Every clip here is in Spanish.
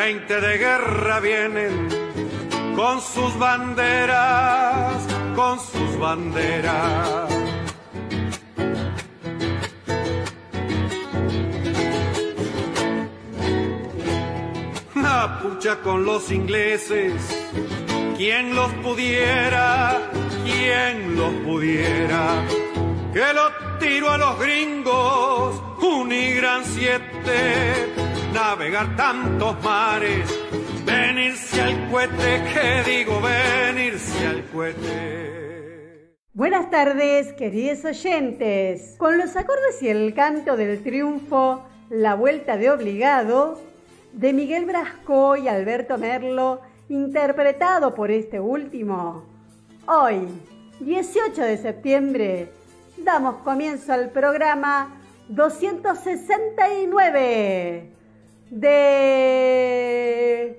20 de guerra vienen con sus banderas, con sus banderas. La pucha con los ingleses, quien los pudiera, quien los pudiera, que lo tiro a los gringos, Unigran 7, navegar tantos mares, venirse al cohete, que digo venirse al cohete. Buenas tardes, queridos oyentes. Con los acordes y el canto del triunfo, La Vuelta de Obligado, de Miguel Brasco y Alberto Merlo, interpretado por este último. Hoy, 18 de septiembre, damos comienzo al programa 269 de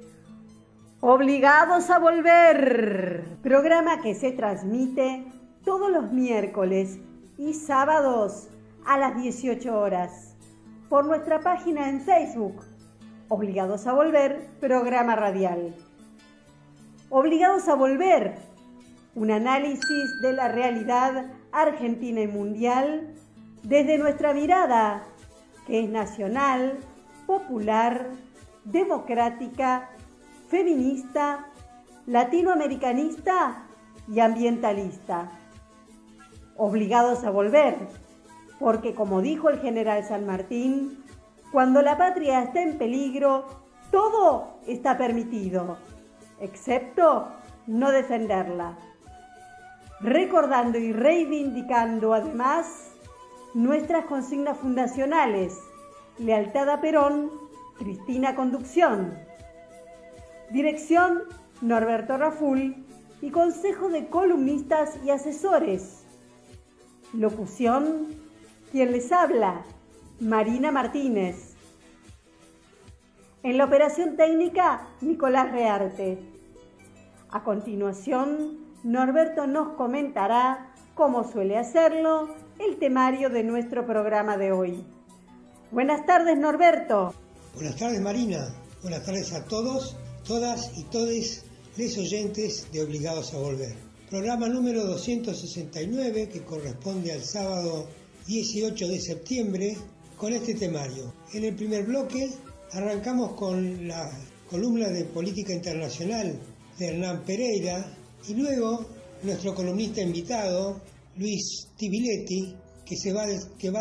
Obligados a Volver, programa que se transmite todos los miércoles y sábados a las 18 horas por nuestra página en Facebook, Obligados a Volver, programa radial. Obligados a Volver, un análisis de la realidad argentina y mundial desde nuestra mirada, que es nacional, popular, democrática, feminista, latinoamericanista y ambientalista. Obligados a volver, porque como dijo el general San Martín, cuando la patria está en peligro, todo está permitido, excepto no defenderla. Recordando y reivindicando además nuestras consignas fundacionales: lealtad a Perón, Cristina Conducción. Dirección: Norberto Raful y Consejo de Columnistas y Asesores. Locución: quien les habla, Marina Martínez. En la operación técnica, Nicolás Rearte. A continuación, Norberto nos comentará, como suele hacerlo, el temario de nuestro programa de hoy. Buenas tardes, Norberto. Buenas tardes, Marina. Buenas tardes a todos, todas y todes les oyentes de Obligados a Volver. Programa número 269, que corresponde al sábado 18 de septiembre, con este temario. En el primer bloque arrancamos con la columna de política internacional de Hernán Pereira y luego nuestro columnista invitado, Luis Tibiletti, que va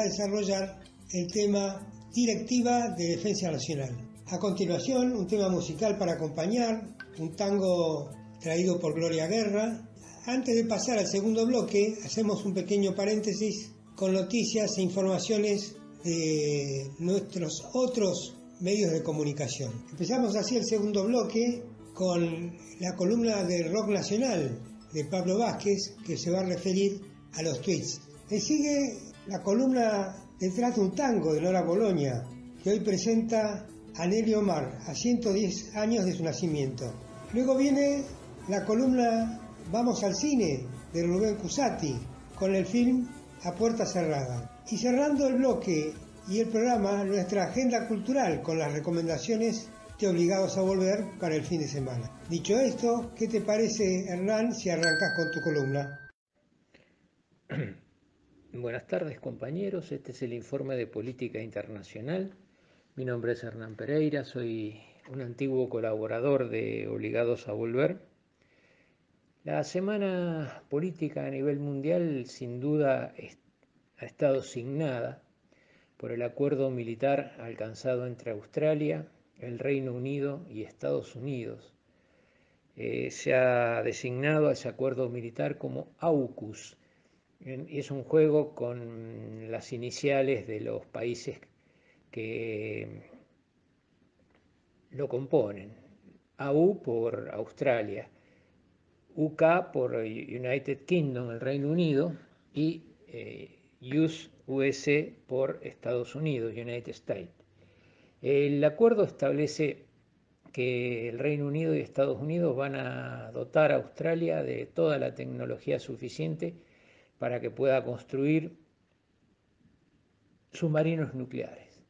a desarrollar el tema Directiva de Defensa Nacional. A continuación, un tema musical para acompañar, un tango traído por Gloria Guerra. Antes de pasar al segundo bloque, hacemos un pequeño paréntesis con noticias e informaciones de nuestros otros medios de comunicación. Empezamos así el segundo bloque con la columna de rock nacional de Pablo Vázquez, que se va a referir a los tweets. Le sigue la columna Detrás de un tango de Nora Bologna, que hoy presenta a Nelly Omar, a 110 años de su nacimiento. Luego viene la columna Vamos al cine de Rubén Cusati, con el film A Puerta Cerrada. Y cerrando el bloque y el programa, nuestra agenda cultural con las recomendaciones de Obligados a Volver para el fin de semana. Dicho esto, ¿qué te parece, Hernán, si arrancas con tu columna? Buenas tardes, compañeros. Este es el informe de política internacional. Mi nombre es Hernán Pereira, soy un antiguo colaborador de Obligados a Volver. La semana política a nivel mundial sin duda ha estado signada por el acuerdo militar alcanzado entre Australia, el Reino Unido y Estados Unidos. Se ha designado a ese acuerdo militar como AUKUS. Es un juego con las iniciales de los países que lo componen. AU por Australia, UK por United Kingdom, el Reino Unido, y US por Estados Unidos, United States. El acuerdo establece que el Reino Unido y Estados Unidos van a dotar a Australia de toda la tecnología suficiente para que pueda construir submarinos nucleares.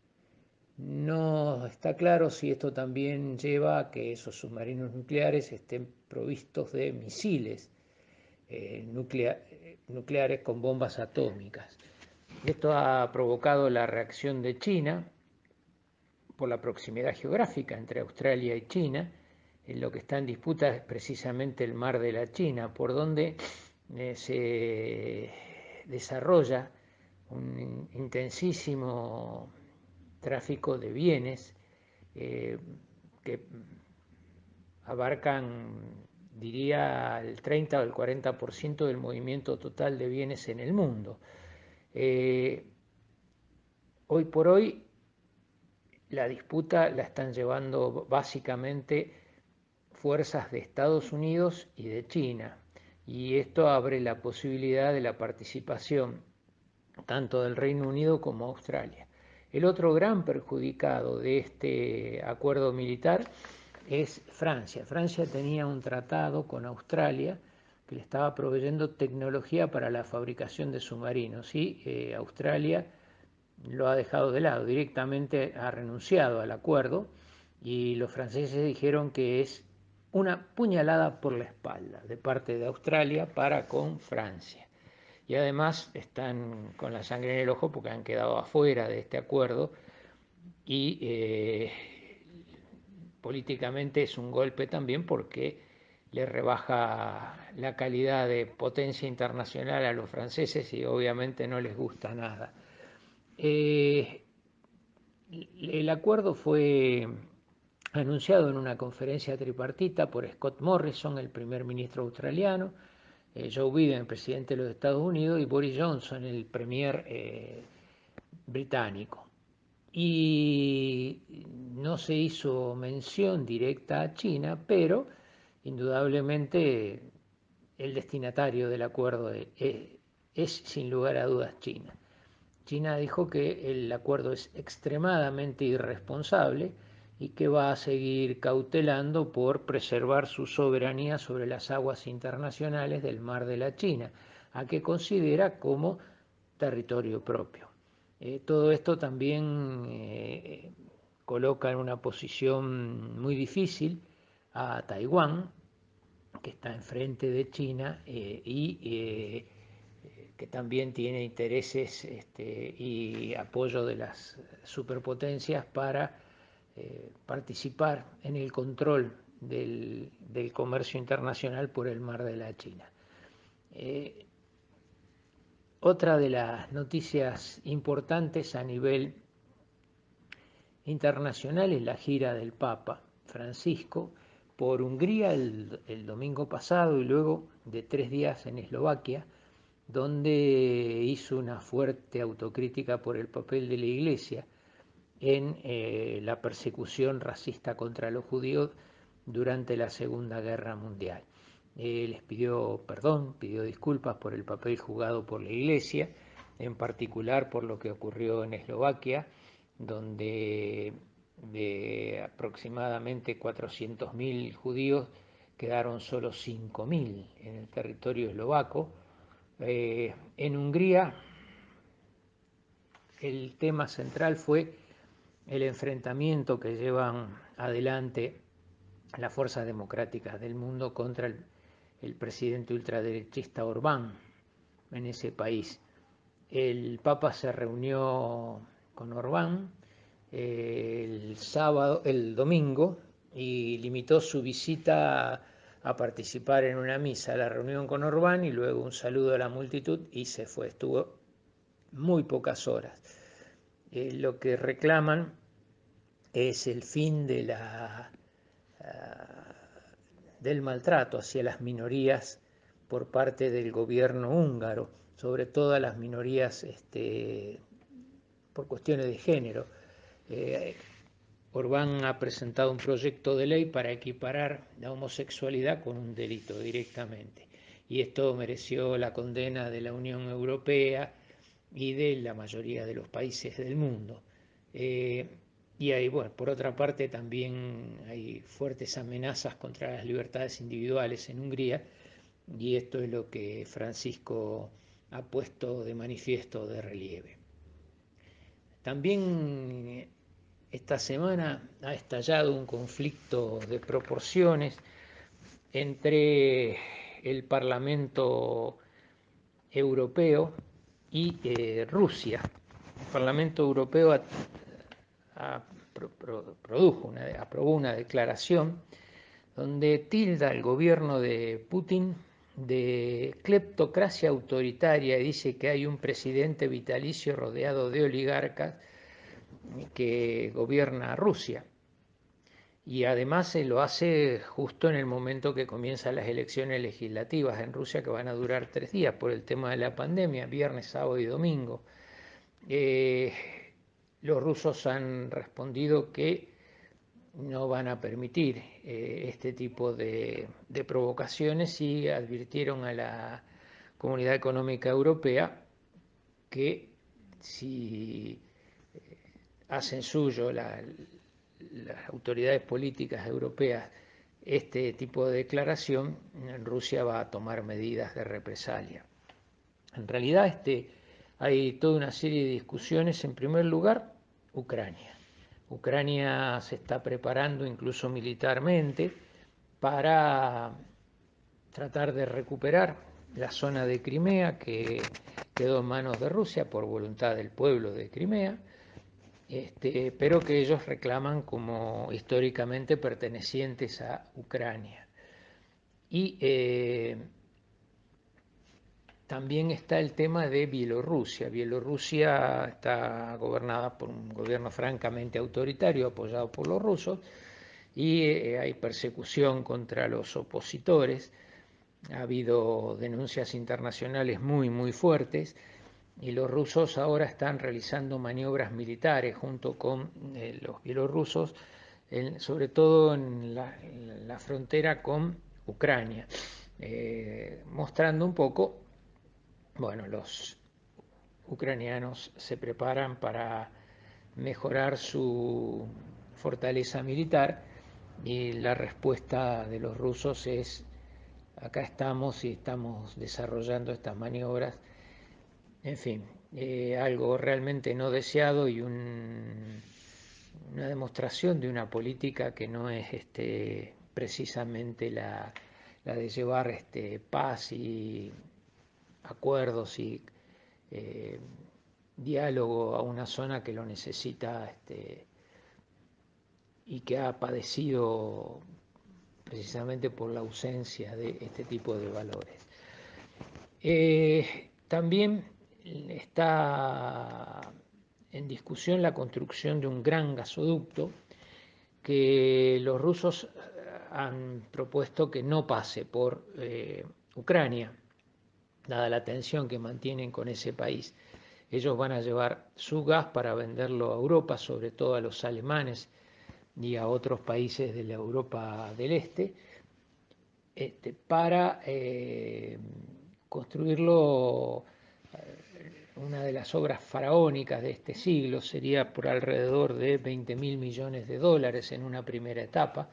No está claro si esto también lleva a que esos submarinos nucleares estén provistos de misiles nucleares con bombas atómicas. Esto ha provocado la reacción de China por la proximidad geográfica entre Australia y China. Lo que está en disputa es precisamente el mar de la China, por donde se desarrolla un intensísimo tráfico de bienes que abarcan, diría, el 30 o el 40% del movimiento total de bienes en el mundo. Hoy por hoy la disputa la están llevando básicamente fuerzas de Estados Unidos y de China, y esto abre la posibilidad de la participación tanto del Reino Unido como Australia. El otro gran perjudicado de este acuerdo militar es Francia. Francia tenía un tratado con Australia que le estaba proveyendo tecnología para la fabricación de submarinos, y Australia lo ha dejado de lado, directamente ha renunciado al acuerdo, y los franceses dijeron que es una puñalada por la espalda de parte de Australia para con Francia. Y además están con la sangre en el ojo porque han quedado afuera de este acuerdo, y políticamente es un golpe también porque le rebaja la calidad de potencia internacional a los franceses y obviamente no les gusta nada. El acuerdo fue anunciado en una conferencia tripartita por Scott Morrison, el primer ministro australiano, Joe Biden, presidente de los Estados Unidos, y Boris Johnson, el premier británico. Y no se hizo mención directa a China, pero indudablemente el destinatario del acuerdo es sin lugar a dudas China. China dijo que el acuerdo es extremadamente irresponsable y que va a seguir cautelando por preservar su soberanía sobre las aguas internacionales del Mar de la China, a que considera como territorio propio. Todo esto también coloca en una posición muy difícil a Taiwán, que está enfrente de China y que también tiene intereses y apoyo de las superpotencias para participar en el control del comercio internacional por el Mar de la China. Otra de las noticias importantes a nivel internacional es la gira del Papa Francisco por Hungría el domingo pasado y luego de 3 días en Eslovaquia, donde hizo una fuerte autocrítica por el papel de la Iglesia en la persecución racista contra los judíos durante la Segunda Guerra Mundial. Les pidió perdón, pidió disculpas por el papel jugado por la Iglesia, en particular por lo que ocurrió en Eslovaquia, donde de aproximadamente 400.000 judíos quedaron solo 5.000 en el territorio eslovaco. En Hungría el tema central fue el enfrentamiento que llevan adelante las fuerzas democráticas del mundo contra el presidente ultraderechista Orbán en ese país. El Papa se reunió con Orbán el domingo, y limitó su visita a participar en una misa, la reunión con Orbán y luego un saludo a la multitud, y se fue. Estuvo muy pocas horas. Lo que reclaman es el fin de del maltrato hacia las minorías por parte del gobierno húngaro, sobre todo a las minorías por cuestiones de género. Orbán ha presentado un proyecto de ley para equiparar la homosexualidad con un delito directamente, y esto mereció la condena de la Unión Europea y de la mayoría de los países del mundo. Y hay, bueno, por otra parte también hay fuertes amenazas contra las libertades individuales en Hungría, y esto es lo que Francisco ha puesto de manifiesto, de relieve. También esta semana ha estallado un conflicto de proporciones entre el Parlamento Europeo y Rusia. El Parlamento Europeo aprobó una declaración donde tilda al gobierno de Putin de cleptocracia autoritaria y dice que hay un presidente vitalicio rodeado de oligarcas que gobierna Rusia. Y además se lo hace justo en el momento que comienzan las elecciones legislativas en Rusia, que van a durar 3 días por el tema de la pandemia, viernes, sábado y domingo. Los rusos han respondido que no van a permitir este tipo de provocaciones y advirtieron a la Comunidad Económica Europea que si hacen suyo las autoridades políticas europeas este tipo de declaración, Rusia va a tomar medidas de represalia. En realidad hay toda una serie de discusiones. En primer lugar, Ucrania. Ucrania se está preparando incluso militarmente para tratar de recuperar la zona de Crimea que quedó en manos de Rusia por voluntad del pueblo de Crimea, pero que ellos reclaman como históricamente pertenecientes a Ucrania. Y también está el tema de Bielorrusia. Bielorrusia está gobernada por un gobierno francamente autoritario apoyado por los rusos y hay persecución contra los opositores. Ha habido denuncias internacionales muy fuertes y los rusos ahora están realizando maniobras militares junto con los bielorrusos, sobre todo en la frontera con Ucrania, mostrando un poco, bueno, los ucranianos se preparan para mejorar su fortaleza militar y la respuesta de los rusos es: acá estamos y estamos desarrollando estas maniobras. En fin, algo realmente no deseado y una demostración de una política que no es precisamente la de llevar paz y acuerdos y diálogo a una zona que lo necesita y que ha padecido precisamente por la ausencia de este tipo de valores. También está en discusión la construcción de un gran gasoducto que los rusos han propuesto que no pase por Ucrania, dada la tensión que mantienen con ese país. Ellos van a llevar su gas para venderlo a Europa, sobre todo a los alemanes y a otros países de la Europa del Este, para construirlo. Una de las obras faraónicas de este siglo sería por alrededor de 20.000 millones de dólares en una primera etapa.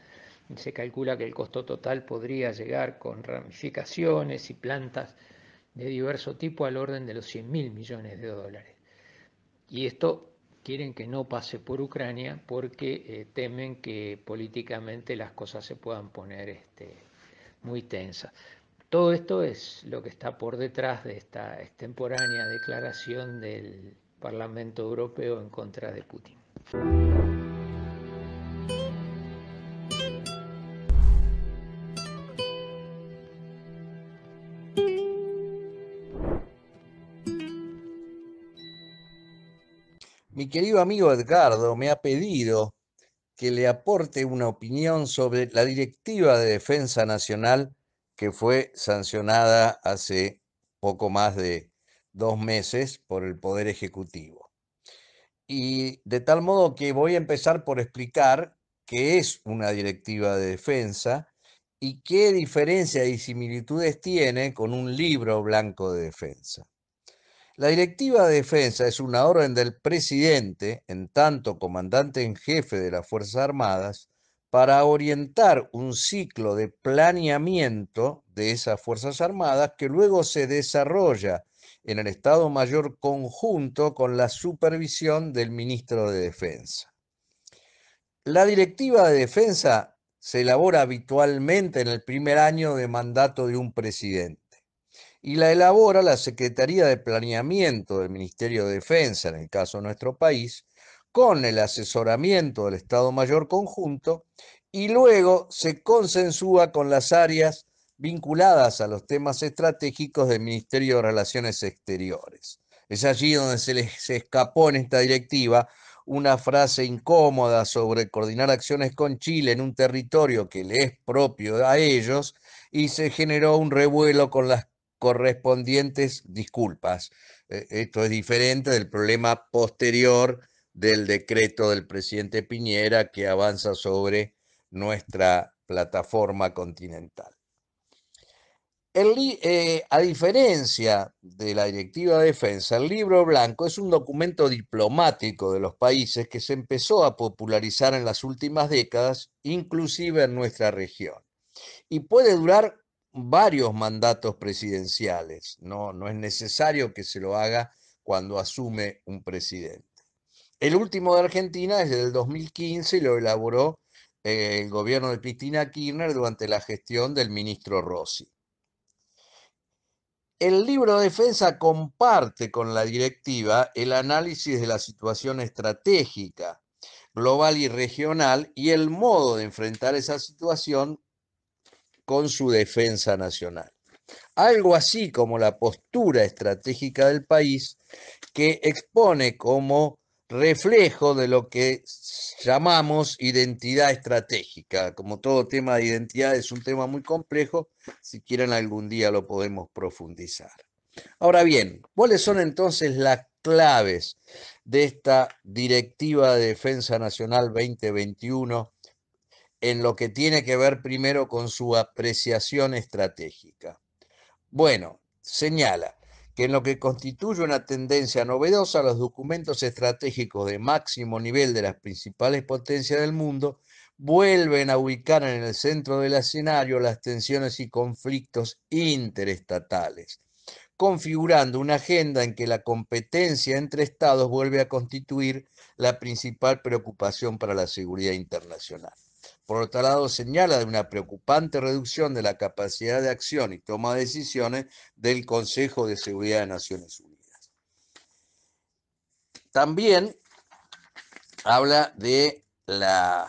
Se calcula que el costo total podría llegar, con ramificaciones y plantas de diverso tipo, al orden de los 100.000 millones de dólares. Y esto quieren que no pase por Ucrania porque temen que políticamente las cosas se puedan poner muy tensas. Todo esto es lo que está por detrás de esta extemporánea declaración del Parlamento Europeo en contra de Putin. Mi querido amigo Edgardo me ha pedido que le aporte una opinión sobre la Directiva de Defensa Nacional que fue sancionada hace poco más de 2 meses por el Poder Ejecutivo. Y de tal modo que voy a empezar por explicar qué es una directiva de defensa y qué diferencias y similitudes tiene con un libro blanco de defensa. La Directiva de Defensa es una orden del presidente, en tanto comandante en jefe de las Fuerzas Armadas, para orientar un ciclo de planeamiento de esas Fuerzas Armadas que luego se desarrolla en el Estado Mayor Conjunto con la supervisión del Ministro de Defensa. La directiva de defensa se elabora habitualmente en el primer año de mandato de un presidente y la elabora la Secretaría de Planeamiento del Ministerio de Defensa, en el caso de nuestro país, con el asesoramiento del Estado Mayor Conjunto, y luego se consensúa con las áreas vinculadas a los temas estratégicos del Ministerio de Relaciones Exteriores. Es allí donde se les escapó en esta directiva una frase incómoda sobre coordinar acciones con Chile en un territorio que le es propio a ellos, y se generó un revuelo con las correspondientes disculpas. Esto es diferente del problema posterior del decreto del presidente Piñera que avanza sobre nuestra plataforma continental. A diferencia de la Directiva de Defensa, el Libro Blanco es un documento diplomático de los países que se empezó a popularizar en las últimas décadas, inclusive en nuestra región, y puede durar varios mandatos presidenciales. No es necesario que se lo haga cuando asume un presidente. El último de Argentina es del 2015 y lo elaboró el gobierno de Cristina Kirchner durante la gestión del ministro Rossi. El libro de defensa comparte con la directiva el análisis de la situación estratégica, global y regional, y el modo de enfrentar esa situación con su defensa nacional. Algo así como la postura estratégica del país, que expone como reflejo de lo que llamamos identidad estratégica. Como todo tema de identidad es un tema muy complejo, si quieren algún día lo podemos profundizar. Ahora bien, ¿cuáles son entonces las claves de esta Directiva de Defensa Nacional 2021 en lo que tiene que ver primero con su apreciación estratégica? Bueno, señala que en lo que constituye una tendencia novedosa, los documentos estratégicos de máximo nivel de las principales potencias del mundo vuelven a ubicar en el centro del escenario las tensiones y conflictos interestatales, configurando una agenda en que la competencia entre estados vuelve a constituir la principal preocupación para la seguridad internacional. Por otro lado, señala de una preocupante reducción de la capacidad de acción y toma de decisiones del Consejo de Seguridad de Naciones Unidas. También habla de la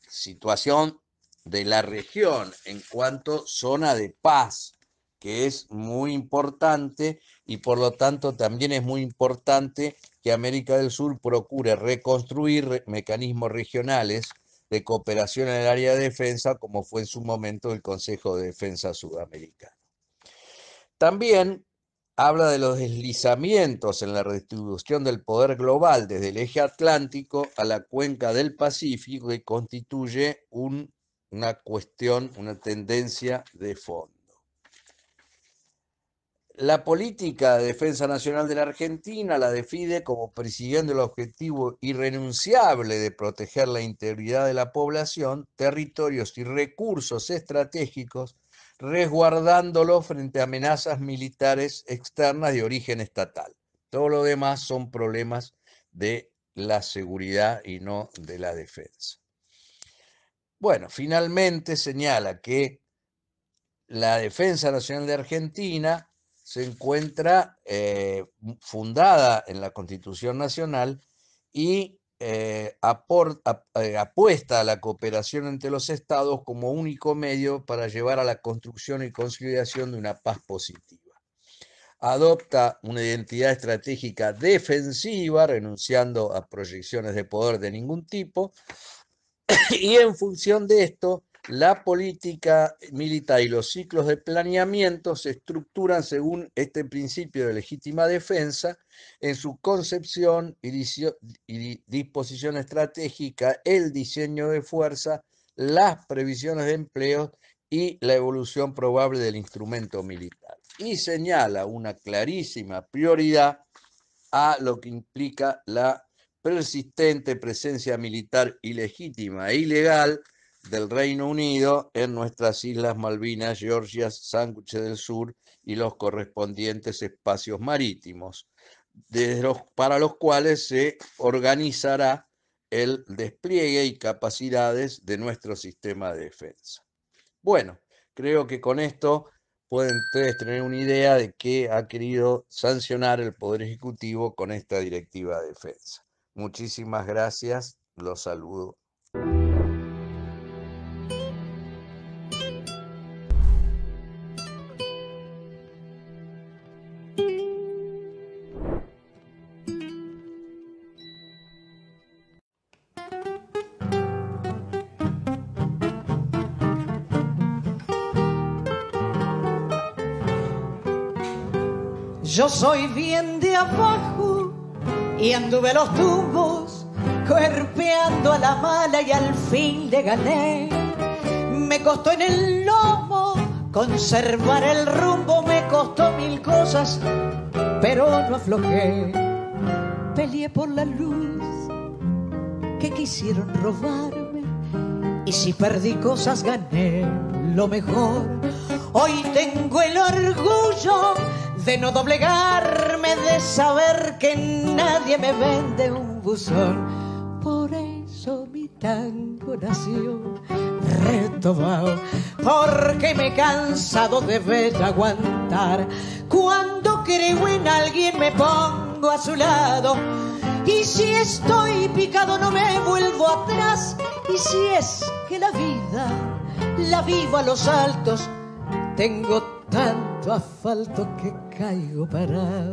situación de la región en cuanto zona de paz, que es muy importante, y por lo tanto también es muy importante que América del Sur procure reconstruir mecanismos regionales de cooperación en el área de defensa, como fue en su momento el Consejo de Defensa Sudamericano. También habla de los deslizamientos en la redistribución del poder global desde el eje atlántico a la cuenca del Pacífico, que constituye una cuestión, una tendencia de fondo. La política de defensa nacional de la Argentina la define como persiguiendo el objetivo irrenunciable de proteger la integridad de la población, territorios y recursos estratégicos, resguardándolos frente a amenazas militares externas de origen estatal. Todo lo demás son problemas de la seguridad y no de la defensa. Bueno, finalmente señala que la Defensa Nacional de Argentina se encuentra fundada en la Constitución Nacional y apuesta a la cooperación entre los estados como único medio para llevar a la construcción y consolidación de una paz positiva. Adopta una identidad estratégica defensiva, renunciando a proyecciones de poder de ningún tipo, y en función de esto, la política militar y los ciclos de planeamiento se estructuran según este principio de legítima defensa en su concepción y disposición estratégica, el diseño de fuerza, las previsiones de empleo y la evolución probable del instrumento militar. Y señala una clarísima prioridad a lo que implica la persistente presencia militar ilegítima e ilegal del Reino Unido en nuestras Islas Malvinas, Georgia, Sándwiches del Sur y los correspondientes espacios marítimos, para los cuales se organizará el despliegue y capacidades de nuestro sistema de defensa. Bueno, creo que con esto pueden ustedes tener una idea de qué ha querido sancionar el Poder Ejecutivo con esta directiva de defensa. Muchísimas gracias, los saludo. Yo soy bien de abajo y anduve los tumbos, cuerpeando a la mala y al fin le gané. Me costó en el lomo conservar el rumbo, me costó mil cosas, pero no aflojé. Peleé por la luz que quisieron robarme, y si perdí cosas gané lo mejor. Hoy tengo el orgullo de no doblegarme, de saber que nadie me vende un buzón. Por eso mi tango nació retobao, porque me he cansado de ver aguantar. Cuando creo en alguien me pongo a su lado, y si estoy picado no me vuelvo atrás. Y si es que la vida la vivo a los altos, tengo tanto asfalto que caigo parado.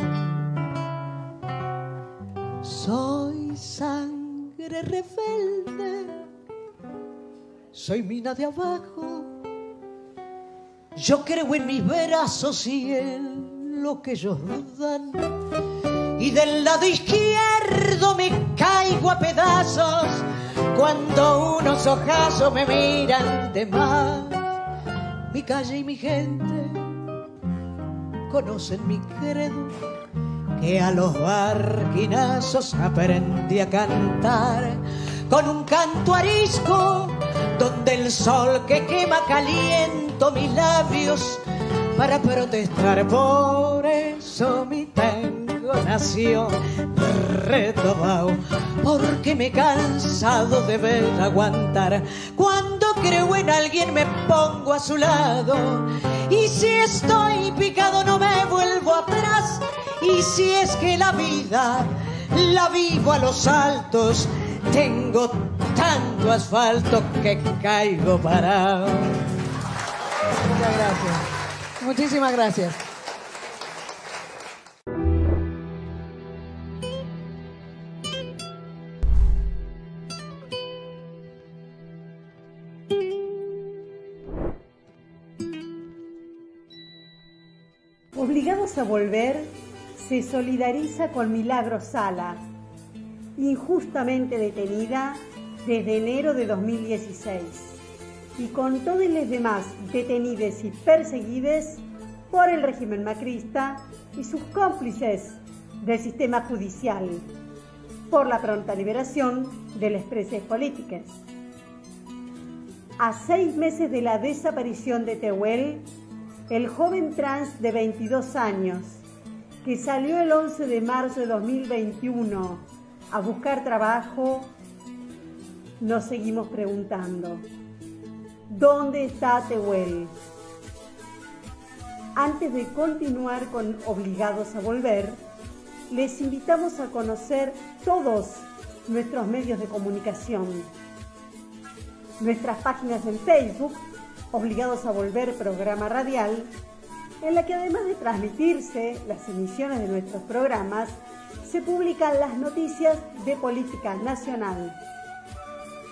Soy sangre rebelde, soy mina de abajo. Yo creo en mis brazos y en lo que ellos dan, y del lado izquierdo me caigo a pedazos cuando unos ojazos me miran de más. Mi calle y mi gente conocen mi credo, que a los barquinazos aprendí a cantar con un canto arisco, donde el sol que quema caliento mis labios para protestar. Por eso mi tango nació retobao, porque me he cansado de ver aguantar. Cuando creo en alguien me pongo a su lado, y si estoy picado no me vuelvo atrás. Y si es que la vida la vivo a los altos, tengo tanto asfalto que caigo parado. Muchas gracias. Muchísimas gracias. Obligados a Volver se solidariza con Milagros Sala, injustamente detenida desde enero de 2016, y con todos los demás detenidos y perseguidos por el régimen macrista y sus cómplices del sistema judicial, por la pronta liberación de los presos políticos. A 6 meses de la desaparición de Tehuel, el joven trans de 22 años, que salió el 11 de marzo de 2021 a buscar trabajo, nos seguimos preguntando, ¿dónde está Tehuel? Antes de continuar con Obligados a Volver, les invitamos a conocer todos nuestros medios de comunicación. Nuestras páginas en Facebook, Obligados a Volver Programa Radial, en la que además de transmitirse las emisiones de nuestros programas, se publican las noticias de política nacional.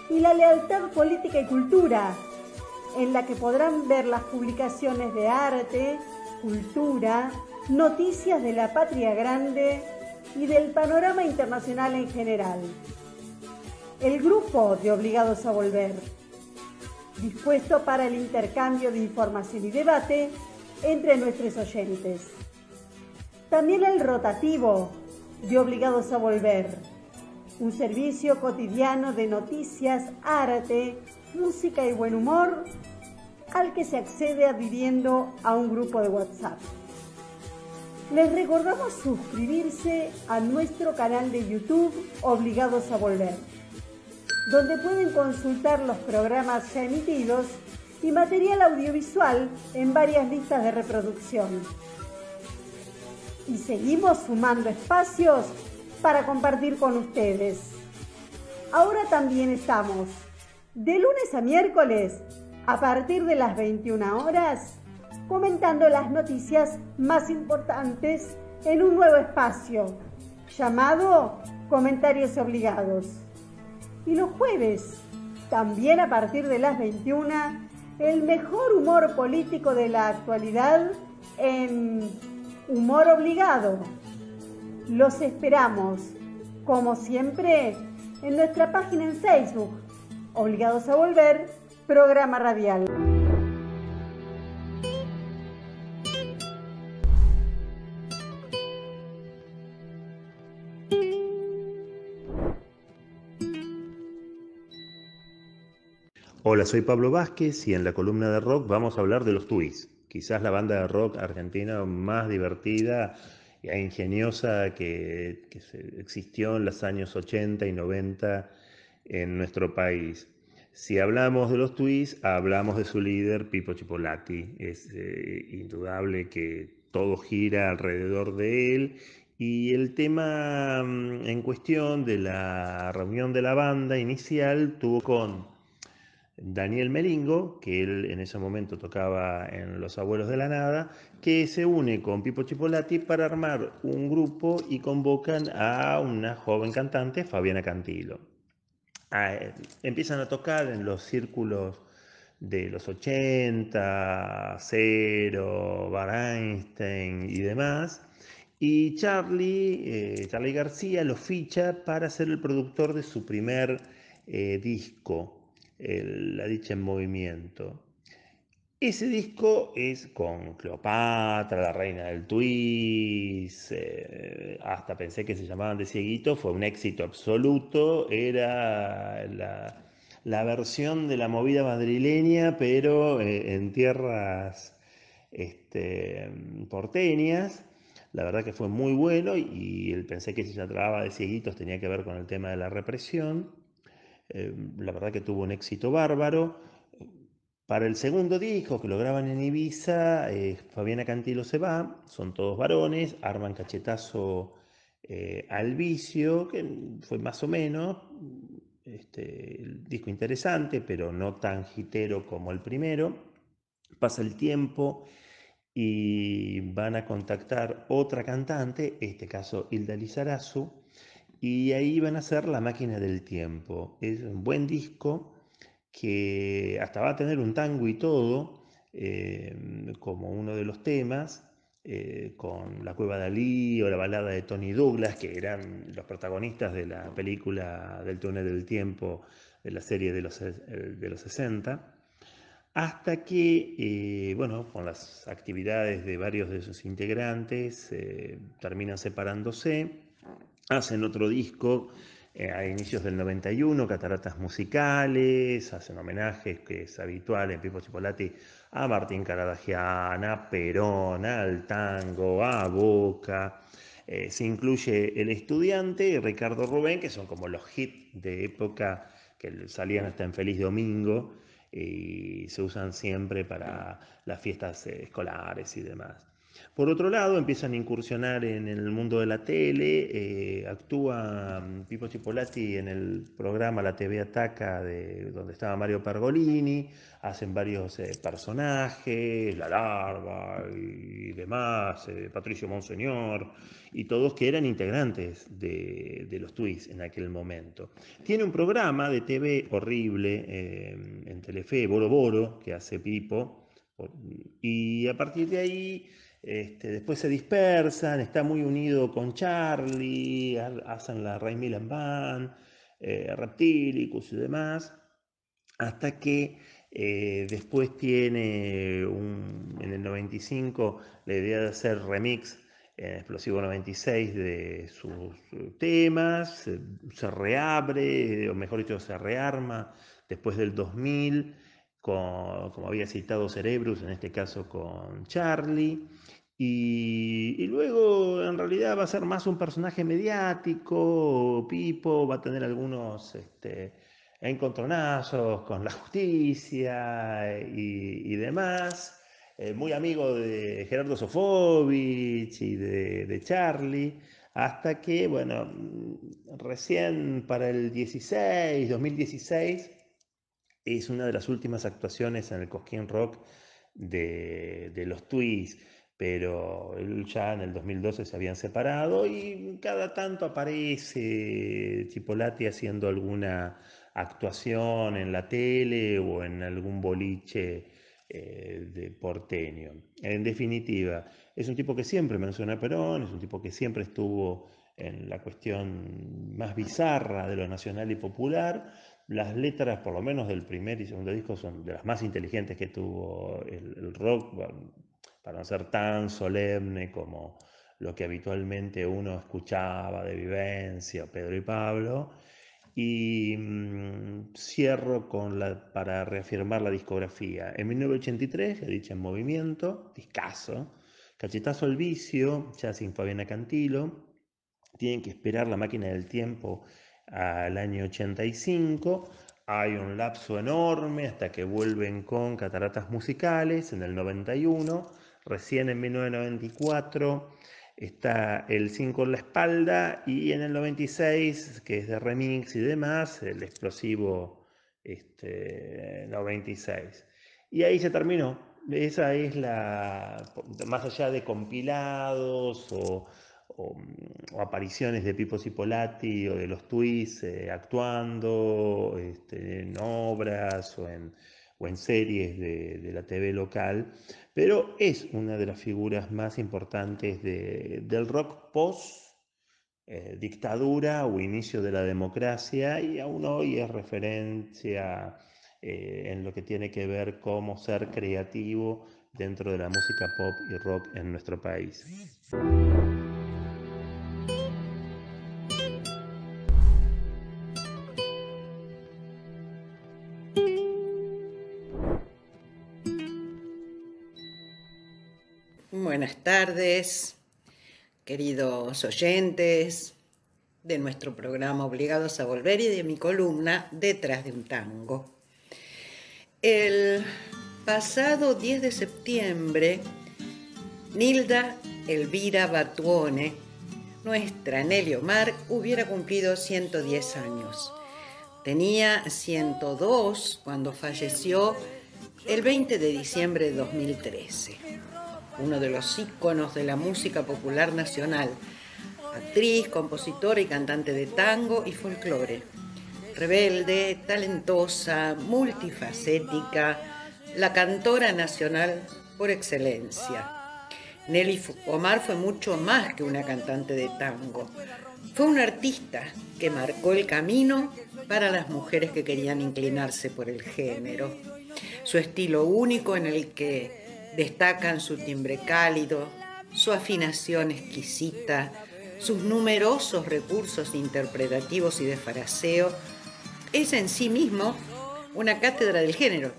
Y La Lealtad Política y Cultura, en la que podrán ver las publicaciones de arte, cultura, noticias de la patria grande y del panorama internacional en general. El grupo de Obligados a Volver, dispuesto para el intercambio de información y debate entre nuestros oyentes. También el rotativo de Obligados a Volver, un servicio cotidiano de noticias, arte, música y buen humor, al que se accede adhiriendo a un grupo de WhatsApp. Les recordamos suscribirse a nuestro canal de YouTube Obligados a Volver donde pueden consultar los programas ya emitidos y material audiovisual en varias listas de reproducción. Y seguimos sumando espacios para compartir con ustedes. Ahora también estamos de lunes a miércoles a partir de las 21 horas comentando las noticias más importantes en un nuevo espacio llamado Comentarios Obligados. Y los jueves, también a partir de las 21, el mejor humor político de la actualidad en Humor Obligado. Los esperamos, como siempre, en nuestra página en Facebook, Obligados a Volver, programa radial. Hola, soy Pablo Vázquez y en la columna de rock vamos a hablar de los Tuis, quizás la banda de rock argentina más divertida e ingeniosa que existió en los años 80 y 90 en nuestro país. Si hablamos de los Tuis, hablamos de su líder, Pipo Chipolati. Es indudable que todo gira alrededor de él. Y el tema en cuestión de la reunión de la banda inicial tuvo con Daniel Melingo, que él en ese momento tocaba en Los Abuelos de la Nada, que se une con Pipo Chipolati para armar un grupo y convocan a una joven cantante, Fabiana Cantilo. Empiezan a tocar en los círculos de los 80, Cero, Bar Einstein y demás, y Charly García lo ficha para ser el productor de su primer disco, La Dicha en Movimiento. Ese disco es con Cleopatra, la reina del twist, hasta pensé que se llamaban De Cieguito, fue un éxito absoluto, era la versión de la movida madrileña, pero en tierras porteñas. La verdad que fue muy bueno y pensé que si se trataba de cieguitos tenía que ver con el tema de la represión. La verdad que tuvo un éxito bárbaro. Para el segundo disco que lo graban en Ibiza, Fabiana Cantilo se va, son todos varones, arman Cachetazo al Vicio, que fue más o menos el disco interesante, pero no tan hitero como el primero. Pasa el tiempo y van a contactar otra cantante, en este caso Hilda Lizarazu, y ahí van a hacer La Máquina del Tiempo. Es un buen disco que hasta va a tener un tango y todo, como uno de los temas, con La Cueva de Alí o la balada de Tony Douglas, que eran los protagonistas de la película del Túnel del Tiempo, de la serie de los 60, hasta que, bueno, con las actividades de varios de sus integrantes, terminan separándose, hacen otro disco a inicios del 91, Cataratas Musicales, hacen homenajes, que es habitual en Pipo Chipolati, a Martín Caradagian, a Perón, al tango, a Boca. Se incluye El Estudiante y Ricardo Rubén, que son como los hits de época que salían hasta en Feliz Domingo y se usan siempre para las fiestas escolares y demás. Por otro lado, empiezan a incursionar en el mundo de la tele, actúa Pipo Chipolati en el programa La TV Ataca, donde estaba Mario Pergolini, hacen varios personajes, La Larva y demás, Patricio Monseñor, y todos que eran integrantes de los Tuis en aquel momento. Tiene un programa de TV horrible en Telefe, Boro Boro, que hace Pipo, y a partir de ahí después se dispersan, está muy unido con Charly, hacen la Ray Millan Band, Reptilicus y demás, hasta que después tiene en el 95 la idea de hacer remix en Explosivo 96 de sus temas, se reabre, o mejor dicho, se rearma después del 2000, como había citado Cerebrus, en este caso con Charly. Y luego en realidad va a ser más un personaje mediático, Pipo va a tener algunos encontronazos con la justicia y demás. Muy amigo de Gerardo Sofovich y de Charlie, hasta que, bueno, recién para el 2016, es una de las últimas actuaciones en el Cosquín Rock de los Twists, pero ya en el 2012 se habían separado y cada tanto aparece Chipolati haciendo alguna actuación en la tele o en algún boliche de porteño. En definitiva, es un tipo que siempre menciona a Perón, es un tipo que siempre estuvo en la cuestión más bizarra de lo nacional y popular. Las letras, por lo menos del primer y segundo disco, son de las más inteligentes que tuvo el rock, para no ser tan solemne como lo que habitualmente uno escuchaba de Vivencia, Pedro y Pablo. Y cierro para reafirmar la discografía. En 1983, La dicha en movimiento, discazo. Cachetazo al vicio, ya sin Fabiana Cantilo. Tienen que esperar La máquina del tiempo al año 85. Hay un lapso enorme hasta que vuelven con Cataratas musicales en el 91. Recién en 1994 está el 5 en la espalda, y en el 96, que es de remix y demás, el explosivo 96. Y ahí se terminó. Esa es más allá de compilados o apariciones de Pipo Cipolati o de los Twists actuando en obras o en series de la TV local, pero es una de las figuras más importantes del rock post dictadura o inicio de la democracia, y aún hoy es referencia en lo que tiene que ver cómo ser creativo dentro de la música pop y rock en nuestro país. Buenas tardes, queridos oyentes de nuestro programa Obligados a Volver y de mi columna Detrás de un tango. El pasado 10 de septiembre, Nilda Elvira Batuone, nuestra Nelly Omar, hubiera cumplido 110 años. Tenía 102 cuando falleció el 20 de diciembre de 2013. Uno de los íconos de la música popular nacional, actriz, compositora y cantante de tango y folclore. Rebelde, talentosa, multifacética, la cantora nacional por excelencia. Nelly Omar fue mucho más que una cantante de tango. Fue una artista que marcó el camino para las mujeres que querían inclinarse por el género. Su estilo único, en el que destacan su timbre cálido, su afinación exquisita, sus numerosos recursos interpretativos y de fraseo, es en sí mismo una cátedra del género.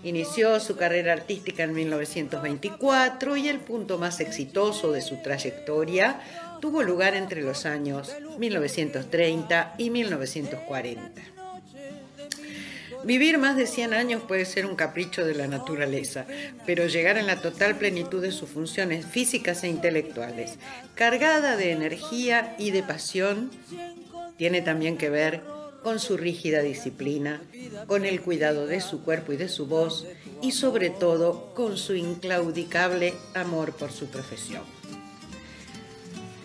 Inició su carrera artística en 1924 y el punto más exitoso de su trayectoria tuvo lugar entre los años 1930 y 1940. Vivir más de 100 años puede ser un capricho de la naturaleza, pero llegar en la total plenitud de sus funciones físicas e intelectuales, cargada de energía y de pasión, tiene también que ver con su rígida disciplina, con el cuidado de su cuerpo y de su voz, y sobre todo con su inclaudicable amor por su profesión.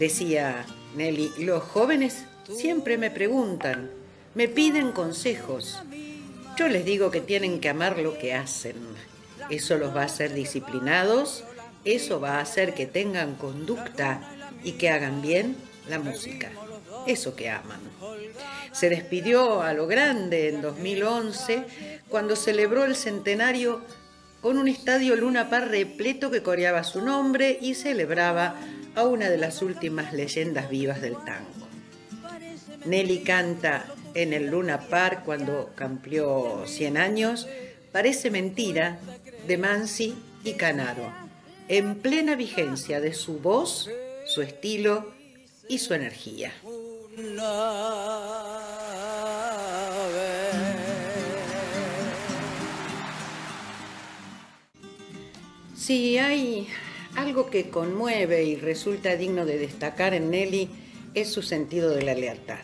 Decía Nelly, los jóvenes siempre me preguntan, me piden consejos. Yo les digo que tienen que amar lo que hacen. Eso los va a hacer disciplinados, eso va a hacer que tengan conducta y que hagan bien la música, eso que aman. Se despidió a lo grande en 2011 cuando celebró el centenario con un estadio Luna Park repleto que coreaba su nombre y celebraba a una de las últimas leyendas vivas del tango. Nelly canta en el Luna Park cuando cumplió 100 años, Parece mentira, de Mansi y Canaro, en plena vigencia de su voz, su estilo y su energía. Una vez Si hay algo que conmueve y resulta digno de destacar en Nelly, es su sentido de la lealtad.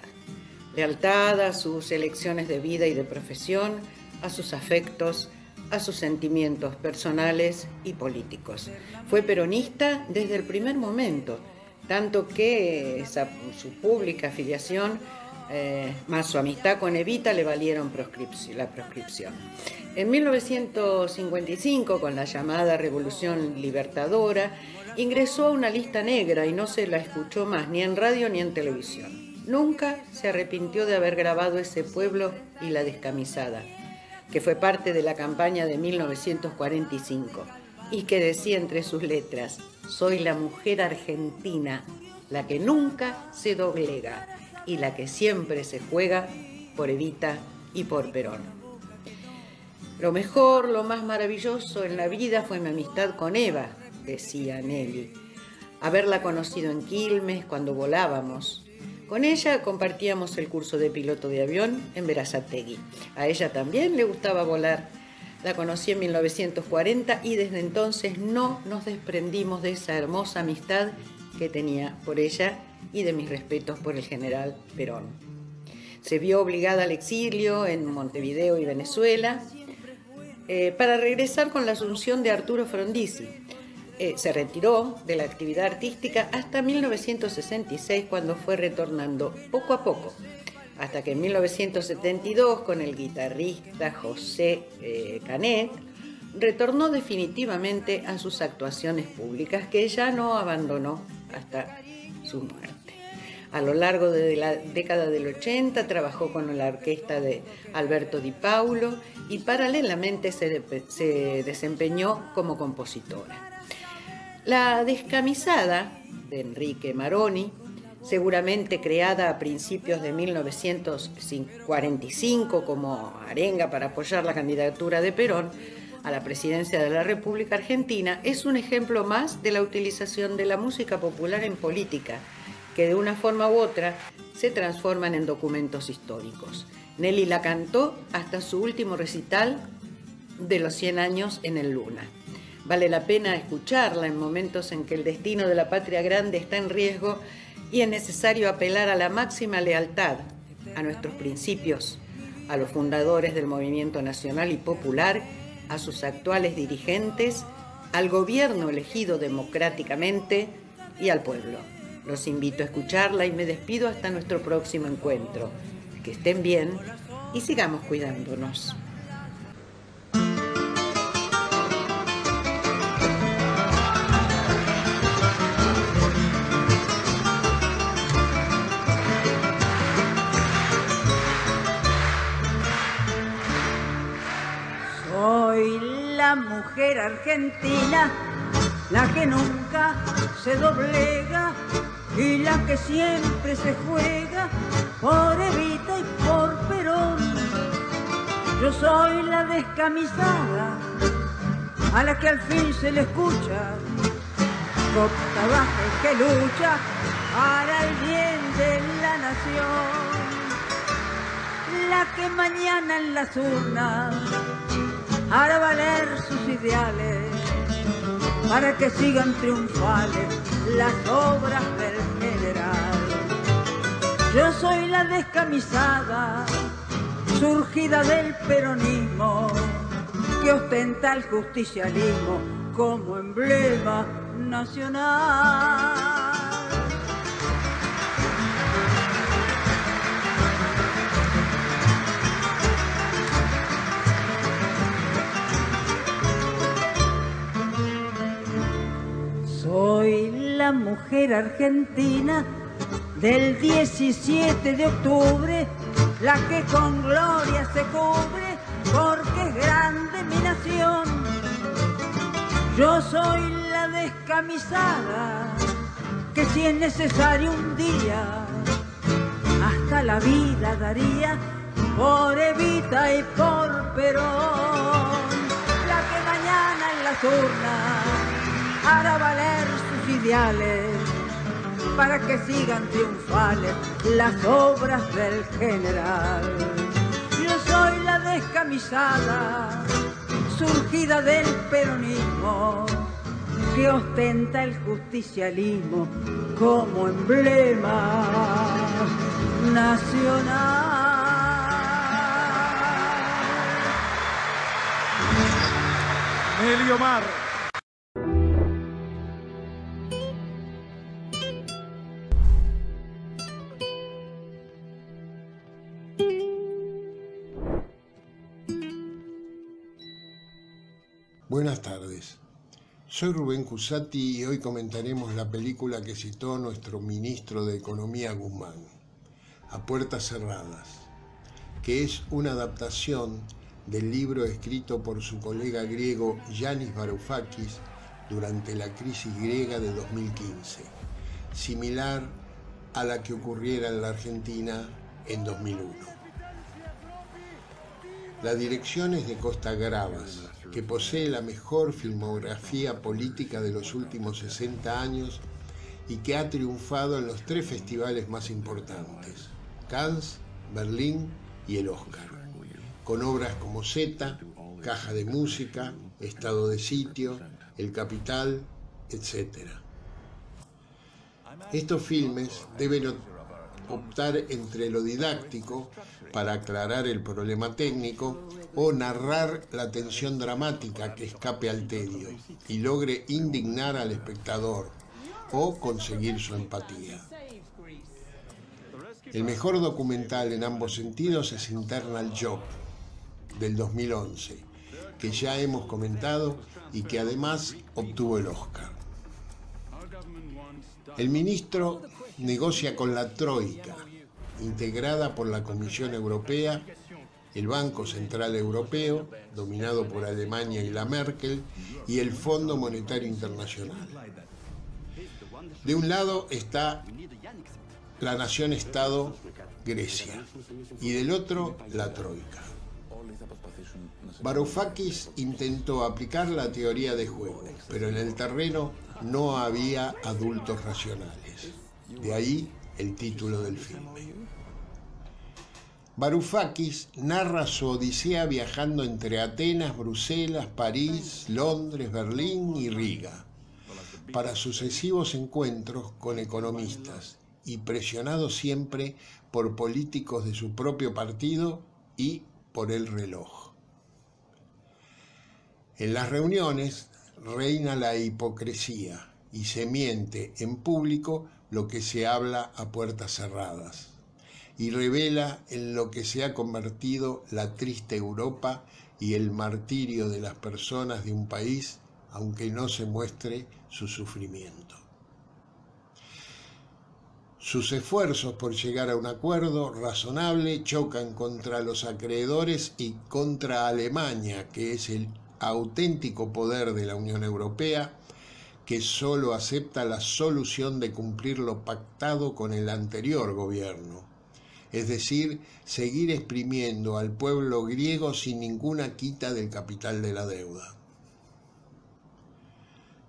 Lealtad a sus elecciones de vida y de profesión, a sus afectos, a sus sentimientos personales y políticos. Fue peronista desde el primer momento, tanto que su pública afiliación más su amistad con Evita le valieron la proscripción. En 1955, con la llamada Revolución Libertadora, ingresó a una lista negra y no se la escuchó más ni en radio ni en televisión. Nunca se arrepintió de haber grabado Ese pueblo y La descamisada, que fue parte de la campaña de 1945 y que decía entre sus letras: soy la mujer argentina, la que nunca se doblega y la que siempre se juega por Evita y por Perón. Lo mejor, lo más maravilloso en la vida fue mi amistad con Eva, decía Nelly. Haberla conocido en Quilmes cuando volábamos. Con ella compartíamos el curso de piloto de avión en Berazategui. A ella también le gustaba volar. La conocí en 1940 y desde entonces no nos desprendimos de esa hermosa amistad que tenía por ella y de mis respetos por el general Perón. Se vio obligada al exilio en Montevideo y Venezuela para regresar con la asunción de Arturo Frondizi. Se retiró de la actividad artística hasta 1966, cuando fue retornando poco a poco, hasta que en 1972, con el guitarrista José Canet, retornó definitivamente a sus actuaciones públicas, que ya no abandonó hasta su muerte. A lo largo de la década del 80 trabajó con la orquesta de Alberto Di Paulo y paralelamente se desempeñó como compositora. La descamisada, de Enrique Maroni, seguramente creada a principios de 1945 como arenga para apoyar la candidatura de Perón a la presidencia de la República Argentina, es un ejemplo más de la utilización de la música popular en política, que de una forma u otra se transforman en documentos históricos. Nelly la cantó hasta su último recital de los 100 años en el Luna. Vale la pena escucharla en momentos en que el destino de la patria grande está en riesgo y es necesario apelar a la máxima lealtad, a nuestros principios, a los fundadores del movimiento nacional y popular, a sus actuales dirigentes, al gobierno elegido democráticamente y al pueblo. Los invito a escucharla y me despido hasta nuestro próximo encuentro. Que estén bien y sigamos cuidándonos. Soy la mujer argentina, la que nunca se doblega y la que siempre se juega por Evita y por Perón. Yo soy la descamisada, a la que al fin se le escucha, copta baja y que lucha para el bien de la nación. La que mañana en las urnas hará valer sus ideales para que sigan triunfales las obras del general. Yo soy la descamisada, surgida del peronismo, que ostenta el justicialismo como emblema nacional. Soy la mujer argentina del 17 de octubre, la que con gloria se cubre porque es grande mi nación. Yo soy la descamisada que si es necesario un día hasta la vida daría por Evita y por Perón. La que mañana en las urnas hará valer sus ideales para que sigan triunfales las obras del general. Yo soy la descamisada, surgida del peronismo, que ostenta el justicialismo como emblema nacional. Elio Mar. Buenas tardes, soy Rubén Cusati y hoy comentaremos la película que citó nuestro ministro de Economía Guzmán, A Puertas Cerradas, que es una adaptación del libro escrito por su colega griego Yanis Varoufakis durante la crisis griega de 2015, similar a la que ocurriera en la Argentina en 2001. La dirección es de Costa Gravas, que posee la mejor filmografía política de los últimos 60 años y que ha triunfado en los 3 festivales más importantes, Cannes, Berlín y el Oscar, con obras como Zeta, Caja de Música, Estado de Sitio, El Capital, etc. Estos filmes deben optar entre lo didáctico, para aclarar el problema técnico, o narrar la tensión dramática que escape al tedio y logre indignar al espectador o conseguir su empatía. El mejor documental en ambos sentidos es Internal Job, del 2011, que ya hemos comentado y que además obtuvo el Oscar. El ministro negocia con la Troika, integrada por la Comisión Europea, el Banco Central Europeo, dominado por Alemania y la Merkel, y el Fondo Monetario Internacional. De un lado está la nación-estado Grecia, y del otro la Troika. Varoufakis intentó aplicar la teoría de juego, pero en el terreno no había adultos racionales. De ahí el título del filme. Varoufakis narra su odisea viajando entre Atenas, Bruselas, París, Londres, Berlín y Riga, para sucesivos encuentros con economistas y presionado siempre por políticos de su propio partido y por el reloj. En las reuniones reina la hipocresía y se miente en público lo que se habla a puertas cerradas, y revela en lo que se ha convertido la triste Europa y el martirio de las personas de un país, aunque no se muestre su sufrimiento. Sus esfuerzos por llegar a un acuerdo razonable chocan contra los acreedores y contra Alemania, que es el auténtico poder de la Unión Europea, que solo acepta la solución de cumplir lo pactado con el anterior gobierno, es decir, seguir exprimiendo al pueblo griego sin ninguna quita del capital de la deuda.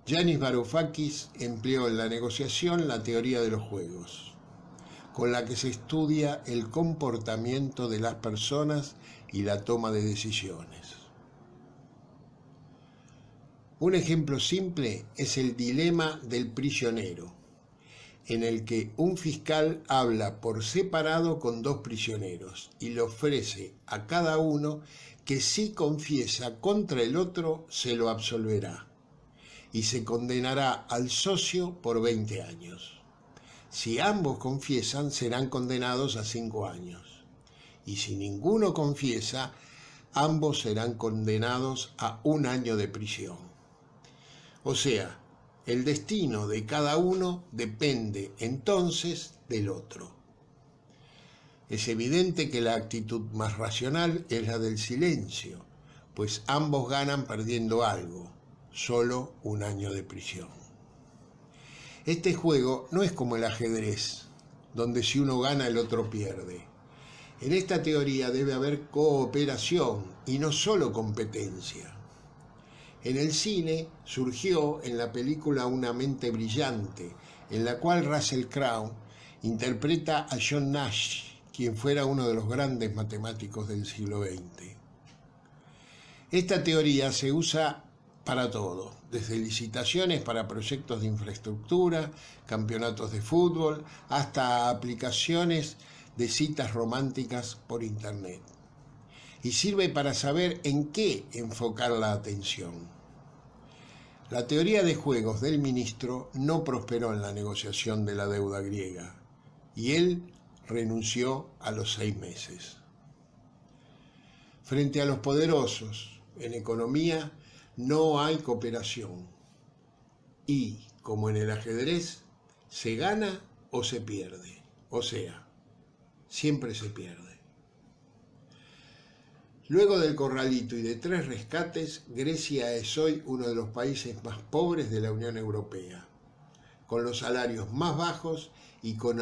Yanis Varoufakis empleó en la negociación la teoría de los juegos, con la que se estudia el comportamiento de las personas y la toma de decisiones. Un ejemplo simple es el dilema del prisionero, en el que un fiscal habla por separado con 2 prisioneros y le ofrece a cada uno que si confiesa contra el otro se lo absolverá y se condenará al socio por 20 años. Si ambos confiesan, serán condenados a 5 años. Y si ninguno confiesa, ambos serán condenados a 1 año de prisión. O sea, el destino de cada uno depende entonces del otro. Es evidente que la actitud más racional es la del silencio, pues ambos ganan perdiendo algo, solo 1 año de prisión. Este juego no es como el ajedrez, donde si uno gana el otro pierde. En esta teoría debe haber cooperación y no solo competencia. En el cine surgió en la película Una mente brillante, en la cual Russell Crowe interpreta a John Nash, quien fuera uno de los grandes matemáticos del siglo XX. Esta teoría se usa para todo, desde licitaciones para proyectos de infraestructura, campeonatos de fútbol, hasta aplicaciones de citas románticas por internet. Y sirve para saber en qué enfocar la atención. La teoría de juegos del ministro no prosperó en la negociación de la deuda griega y él renunció a los 6 meses. Frente a los poderosos en economía no hay cooperación y, como en el ajedrez, se gana o se pierde, o sea, siempre se pierde. Luego del corralito y de 3 rescates, Grecia es hoy uno de los países más pobres de la Unión Europea, con los salarios más bajos y con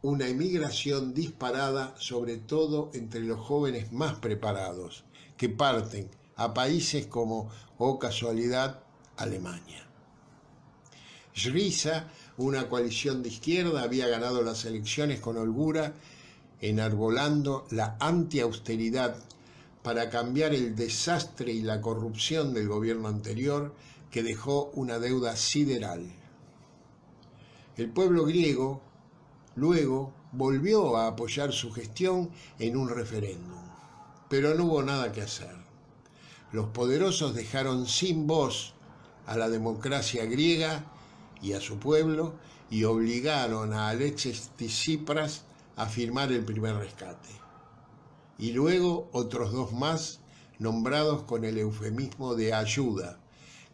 una emigración disparada, sobre todo entre los jóvenes más preparados, que parten a países como, oh casualidad, Alemania. Syriza, una coalición de izquierda, había ganado las elecciones con holgura, enarbolando la antiausteridad para cambiar el desastre y la corrupción del gobierno anterior, que dejó una deuda sideral. El pueblo griego luego volvió a apoyar su gestión en un referéndum, pero no hubo nada que hacer. Los poderosos dejaron sin voz a la democracia griega y a su pueblo y obligaron a Alexis Tsipras a firmar el primer rescate. Y luego otros 2 más, nombrados con el eufemismo de ayuda,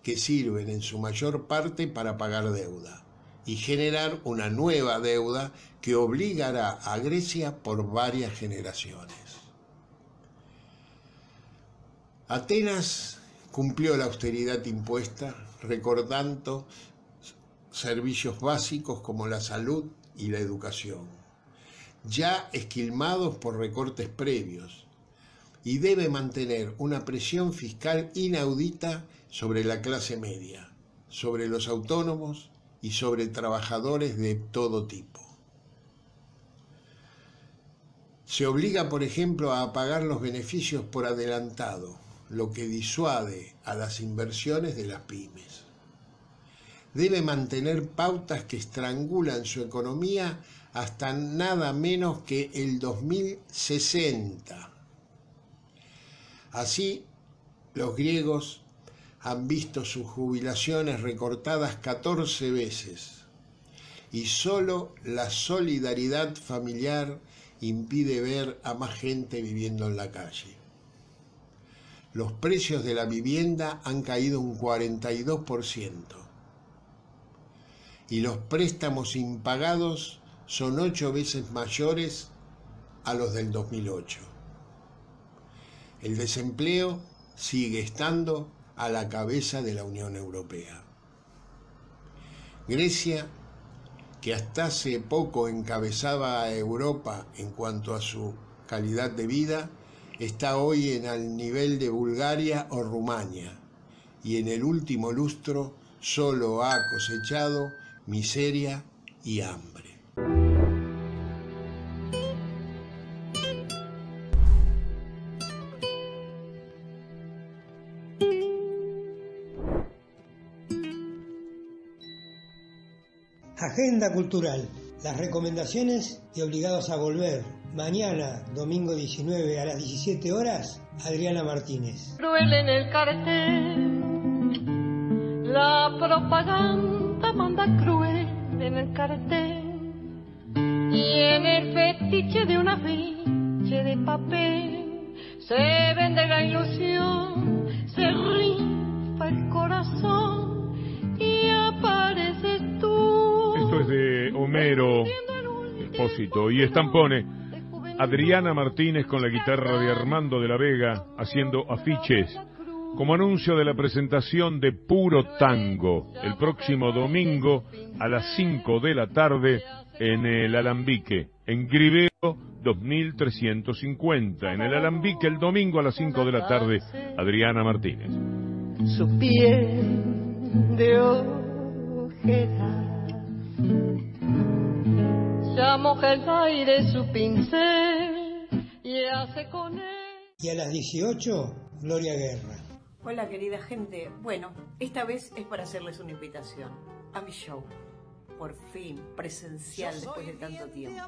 que sirven en su mayor parte para pagar deuda y generar una nueva deuda que obligará a Grecia por varias generaciones. Atenas cumplió la austeridad impuesta, recortando servicios básicos como la salud y la educación, ya esquilmados por recortes previos, y debe mantener una presión fiscal inaudita sobre la clase media, sobre los autónomos y sobre trabajadores de todo tipo. Se obliga, por ejemplo, a pagar los beneficios por adelantado, lo que disuade a las inversiones de las pymes. Debe mantener pautas que estrangulan su economía hasta nada menos que el 2060. Así, los griegos han visto sus jubilaciones recortadas 14 veces y solo la solidaridad familiar impide ver a más gente viviendo en la calle. Los precios de la vivienda han caído un 42% y los préstamos impagados son 8 veces mayores a los del 2008. El desempleo sigue estando a la cabeza de la Unión Europea. Grecia, que hasta hace poco encabezaba a Europa en cuanto a su calidad de vida, está hoy en el nivel de Bulgaria o Rumania, y en el último lustro solo ha cosechado miseria y hambre. Agenda cultural. Las recomendaciones de Obligados a Volver. Mañana, domingo 19 a las 17 horas, Adriana Martínez. Cruel en el cartel, la propaganda manda cruel en el cartel, y en el fetiche de un afiche de papel se vende la ilusión, se rifa el corazón y apareces tú. Esto es de Homero Expósito y Estampone. Adriana Martínez con la guitarra de Armando de la Vega haciendo afiches como anuncio de la presentación de Puro Tango el próximo domingo a las 5 de la tarde en el Alambique, en Griveo 2350. En el Alambique el domingo a las 5 de la tarde, Adriana Martínez. Su piel de ojera ya moja el aire su pincel y hace con él. Y a las 18, Gloria Guerra. Hola querida gente, bueno, esta vez es para hacerles una invitación a mi show, por fin, presencial después de tanto tiempo,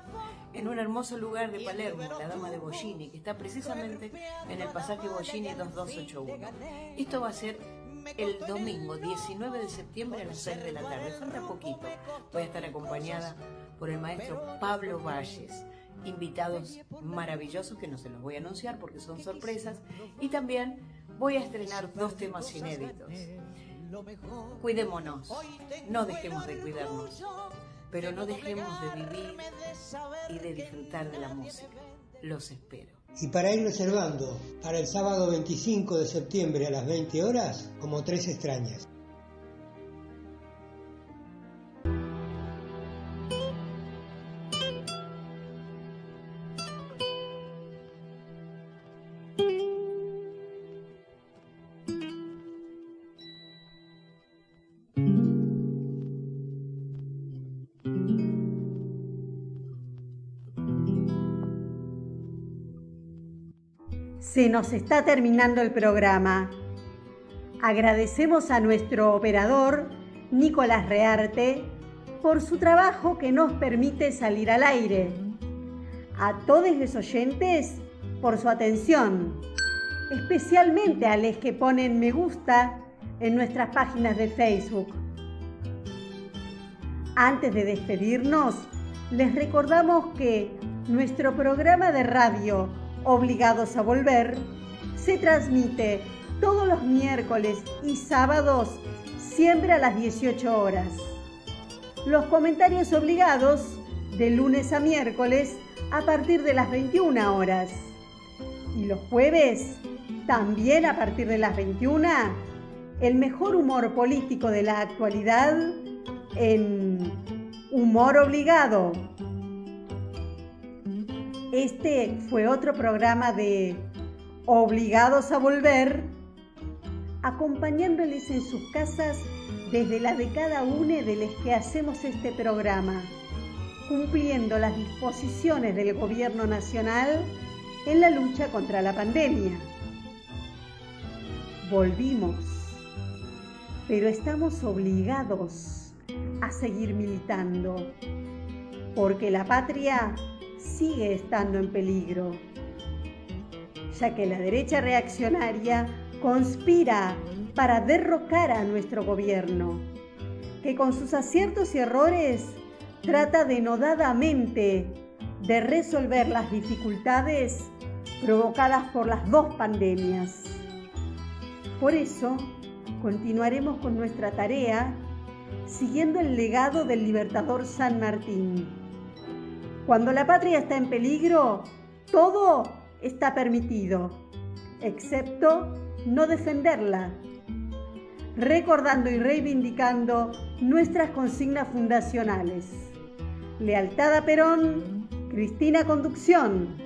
en un hermoso lugar de Palermo, La Dama de Bollini, que está precisamente en el pasaje Bollini 2281. Esto va a ser el domingo 19 de septiembre a las 6 de la tarde, falta poquito. Voy a estar acompañada por el maestro Pablo Valles, invitados maravillosos que no se los voy a anunciar porque son sorpresas, y también voy a estrenar 2 temas inéditos. Cuidémonos, no dejemos de cuidarnos, pero no dejemos de vivir y de disfrutar de la música. Los espero. Y para ir reservando para el sábado 25 de septiembre a las 20 horas, como 3 extrañas. Se nos está terminando el programa. Agradecemos a nuestro operador, Nicolás Rearte, por su trabajo que nos permite salir al aire. A todos los oyentes por su atención, especialmente a los que ponen me gusta en nuestras páginas de Facebook. Antes de despedirnos, les recordamos que nuestro programa de radio Obligados a Volver se transmite todos los miércoles y sábados, siempre a las 18 horas. Los comentarios obligados de lunes a miércoles a partir de las 21 horas. Y los jueves, también a partir de las 21, el mejor humor político de la actualidad en Humor Obligado. Este fue otro programa de Obligados a Volver, acompañándoles en sus casas desde la de cada uno de los que hacemos este programa, cumpliendo las disposiciones del Gobierno Nacional en la lucha contra la pandemia. Volvimos, pero estamos obligados a seguir militando, porque la patria sigue estando en peligro, ya que la derecha reaccionaria conspira para derrocar a nuestro gobierno, que con sus aciertos y errores trata denodadamente de resolver las dificultades provocadas por las 2 pandemias. Por eso, continuaremos con nuestra tarea siguiendo el legado del libertador San Martín. Cuando la patria está en peligro, todo está permitido, excepto no defenderla, recordando y reivindicando nuestras consignas fundacionales. Lealtad a Perón, Cristina Conducción,